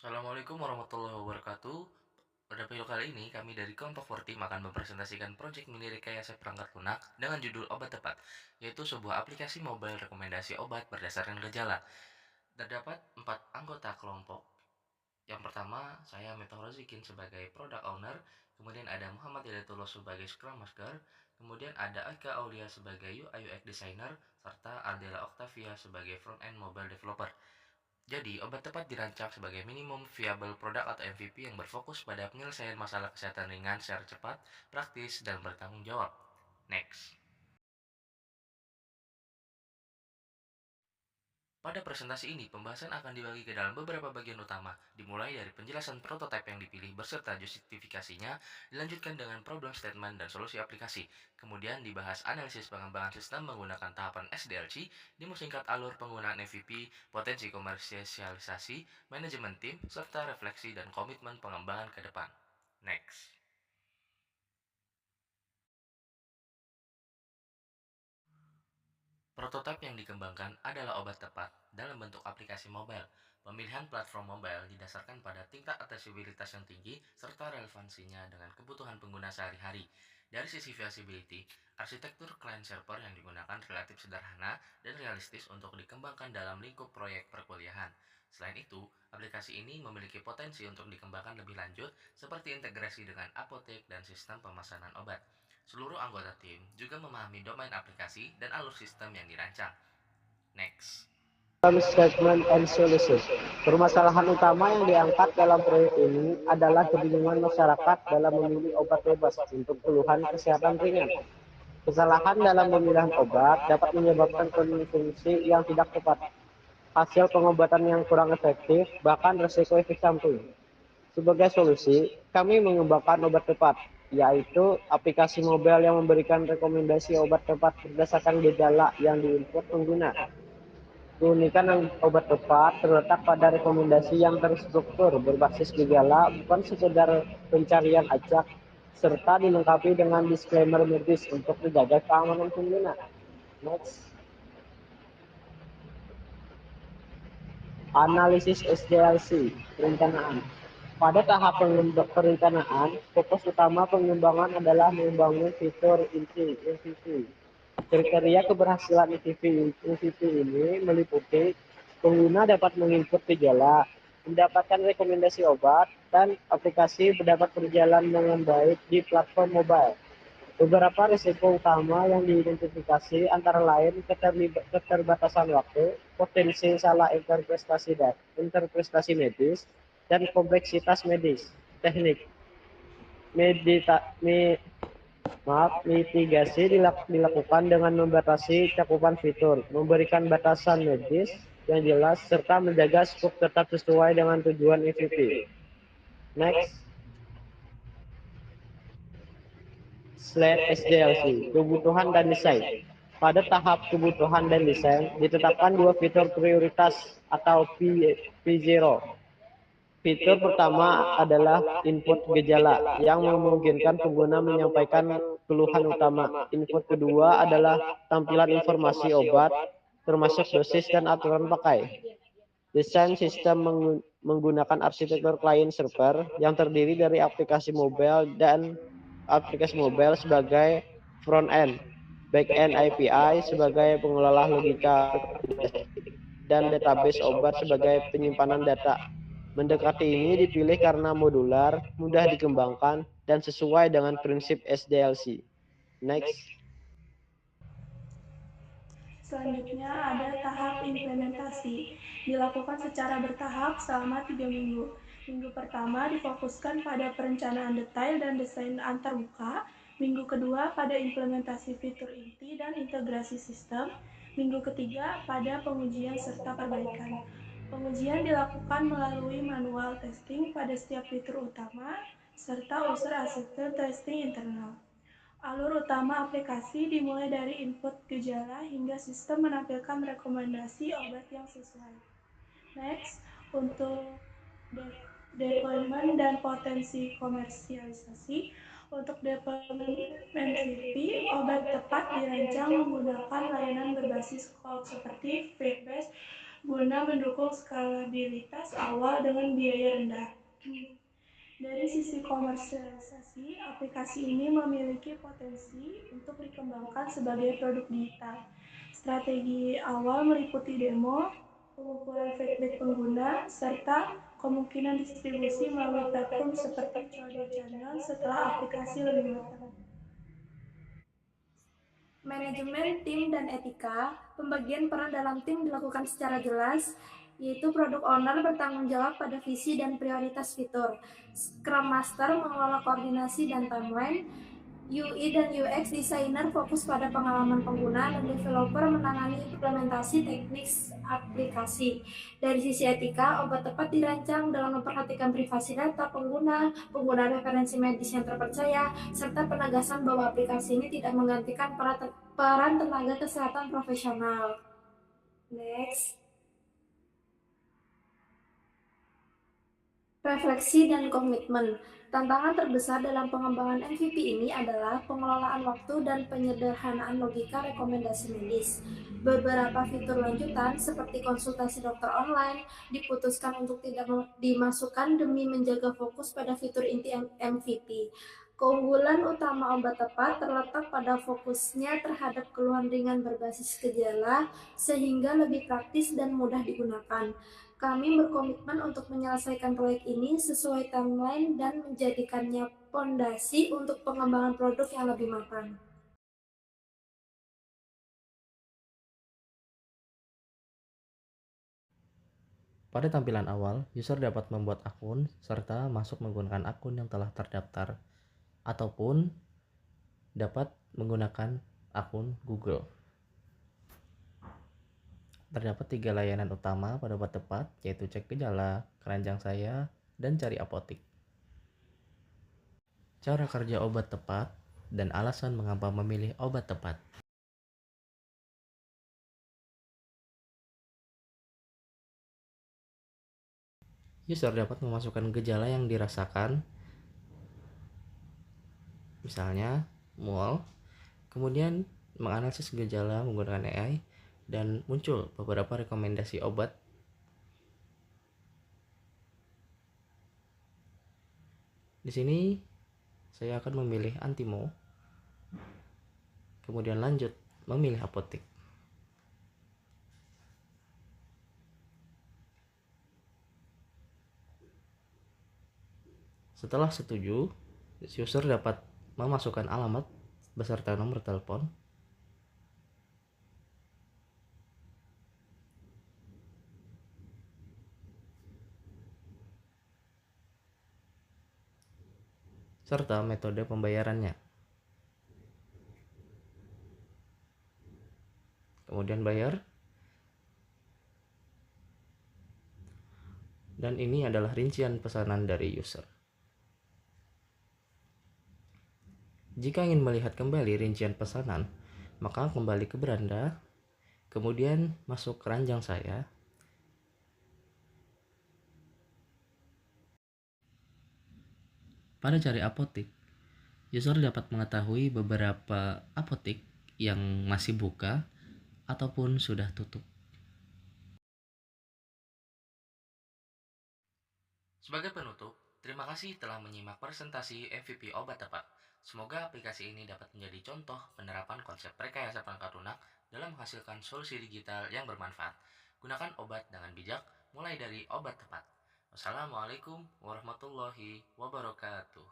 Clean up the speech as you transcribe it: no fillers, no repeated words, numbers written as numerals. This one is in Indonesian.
Assalamualaikum warahmatullahi wabarakatuh. Pada video kali ini, kami dari kelompok 40 akan mempresentasikan proyek mini rekayasa perangkat lunak dengan judul Obat Tepat, yaitu sebuah aplikasi mobile rekomendasi obat berdasarkan gejala. Terdapat 4 anggota kelompok. Yang pertama, saya Miftah Rozikin sebagai Product Owner, kemudian ada Muhammad Hidayatullah sebagai Scrum Master, kemudian ada Aika Aulia sebagai UI UX Designer, serta Ardela Octavia sebagai Front-End Mobile Developer. Jadi, obat tepat dirancang sebagai minimum viable product atau MVP yang berfokus pada penyelesaian masalah kesehatan ringan secara cepat, praktis, dan bertanggung jawab. Next. Pada presentasi ini, pembahasan akan dibagi ke dalam beberapa bagian utama, dimulai dari penjelasan prototipe yang dipilih beserta justifikasinya, dilanjutkan dengan problem statement dan solusi aplikasi. Kemudian dibahas analisis pengembangan sistem menggunakan tahapan SDLC, dimusingkat alur penggunaan MVP, potensi komersialisasi, manajemen tim, serta refleksi dan komitmen pengembangan ke depan. Next. Prototipe yang dikembangkan adalah obat tepat dalam bentuk aplikasi mobile. Pemilihan platform mobile didasarkan pada tingkat aksesibilitas yang tinggi serta relevansinya dengan kebutuhan pengguna sehari-hari. Dari sisi feasibility, arsitektur client server yang digunakan relatif sederhana dan realistis untuk dikembangkan dalam lingkup proyek perkuliahan. Selain itu, aplikasi ini memiliki potensi untuk dikembangkan lebih lanjut seperti integrasi dengan apotek dan sistem pemesanan obat. Seluruh anggota tim juga memahami domain aplikasi dan alur sistem yang dirancang. Next. Statement and Solution. Permasalahan utama yang diangkat dalam proyek ini adalah kebingungan masyarakat dalam memilih obat bebas untuk keluhan kesehatan ringan. Kesalahan dalam pemilihan obat dapat menyebabkan konsumsi yang tidak tepat, hasil pengobatan yang kurang efektif, bahkan resiko efek samping. Sebagai solusi, kami mengembangkan obat tepat, yaitu aplikasi mobile yang memberikan rekomendasi obat tepat berdasarkan gejala yang diinput pengguna. Keunikan obat tepat terletak pada rekomendasi yang terstruktur berbasis gejala, bukan sekedar pencarian acak, serta dilengkapi dengan disclaimer medis untuk menjaga keamanan pengguna. Next. Analisis SDLC, perencanaan. Pada tahap perencanaan, fokus utama pengembangan adalah membangun fitur inti MVP. Kriteria keberhasilan MVP ini meliputi pengguna dapat menginput gejala, mendapatkan rekomendasi obat, dan aplikasi dapat berjalan dengan baik di platform mobile. Beberapa risiko utama yang diidentifikasi antara lain keterbatasan waktu, potensi salah interpretasi medis, dan kompleksitas medis, teknik. Medita, me, Mitigasi dilakukan dengan membatasi cakupan fitur, memberikan batasan medis yang jelas, serta menjaga skop tetap sesuai dengan tujuan MVP. Next. Slide SDLC, kebutuhan dan desain. Pada tahap kebutuhan dan desain, ditetapkan dua fitur prioritas atau P0. Fitur pertama adalah input gejala yang memungkinkan pengguna menyampaikan keluhan utama. Input kedua adalah tampilan informasi obat, termasuk dosis dan aturan pakai. Desain sistem menggunakan arsitektur client server yang terdiri dari aplikasi mobile sebagai front end, back end API sebagai pengelola logika, dan database obat sebagai penyimpanan data. Mendekati ini dipilih karena modular, mudah dikembangkan, dan sesuai dengan prinsip SDLC. Next. Selanjutnya ada tahap implementasi, dilakukan secara bertahap selama 3 minggu. Minggu pertama difokuskan pada perencanaan detail dan desain antarmuka. Minggu kedua pada implementasi fitur inti dan integrasi sistem. Minggu ketiga pada pengujian serta perbaikan. Pengujian dilakukan melalui manual testing pada setiap fitur utama, serta user acceptance testing internal. Alur utama aplikasi dimulai dari input gejala hingga sistem menampilkan rekomendasi obat yang sesuai. Next, untuk deployment dan potensi komersialisasi. Untuk deployment MVP, obat tepat dirancang menggunakan layanan berbasis cloud seperti Feedback, guna mendukung skalabilitas awal dengan biaya rendah. Dari sisi komersialisasi, aplikasi ini memiliki potensi untuk dikembangkan sebagai produk digital. Strategi awal meliputi demo, pengumpulan feedback pengguna, serta kemungkinan distribusi melalui platform seperti Code Channel setelah aplikasi lebih matang. Manajemen tim dan etika, pembagian peran dalam tim dilakukan secara jelas, yaitu product owner bertanggung jawab pada visi dan prioritas fitur. Scrum Master mengelola koordinasi dan timeline, UI dan UX designer fokus pada pengalaman pengguna, dan developer menangani implementasi teknis aplikasi. Dari sisi etika, obat tepat dirancang dengan memperhatikan privasi data pengguna, penggunaan referensi medis yang terpercaya, serta penegasan bahwa aplikasi ini tidak menggantikan peran tenaga kesehatan profesional. Next. Refleksi dan komitmen. Tantangan terbesar dalam pengembangan MVP ini adalah pengelolaan waktu dan penyederhanaan logika rekomendasi medis. Beberapa fitur lanjutan seperti konsultasi dokter online diputuskan untuk tidak dimasukkan demi menjaga fokus pada fitur inti MVP. Keunggulan utama obat tepat terletak pada fokusnya terhadap keluhan ringan berbasis gejala sehingga lebih praktis dan mudah digunakan. Kami berkomitmen untuk menyelesaikan proyek ini sesuai timeline dan menjadikannya fondasi untuk pengembangan produk yang lebih mapan. Pada tampilan awal, user dapat membuat akun serta masuk menggunakan akun yang telah terdaftar ataupun dapat menggunakan akun Google. Terdapat 3 layanan utama pada obat tepat, yaitu cek gejala, keranjang saya, dan cari apotik. Cara kerja obat tepat dan alasan mengapa memilih obat tepat. User dapat memasukkan gejala yang dirasakan, misalnya mual, kemudian menganalisis gejala menggunakan AI, dan muncul beberapa rekomendasi obat. Di sini saya akan memilih Antimo, kemudian lanjut memilih apotik. Setelah setuju, user dapat memasukkan alamat beserta nomor telepon. Serta metode pembayarannya. Kemudian bayar. Dan ini adalah rincian pesanan dari user. Jika ingin melihat kembali rincian pesanan, maka kembali ke beranda, kemudian masuk keranjang saya. Pada cari apotik, user dapat mengetahui beberapa apotik yang masih buka ataupun sudah tutup. Sebagai penutup, terima kasih telah menyimak presentasi MVP obat tepat. Semoga aplikasi ini dapat menjadi contoh penerapan konsep rekayasa perangkat lunak dalam menghasilkan solusi digital yang bermanfaat. Gunakan obat dengan bijak, mulai dari obat tepat. Wassalamualaikum warahmatullahi wabarakatuh.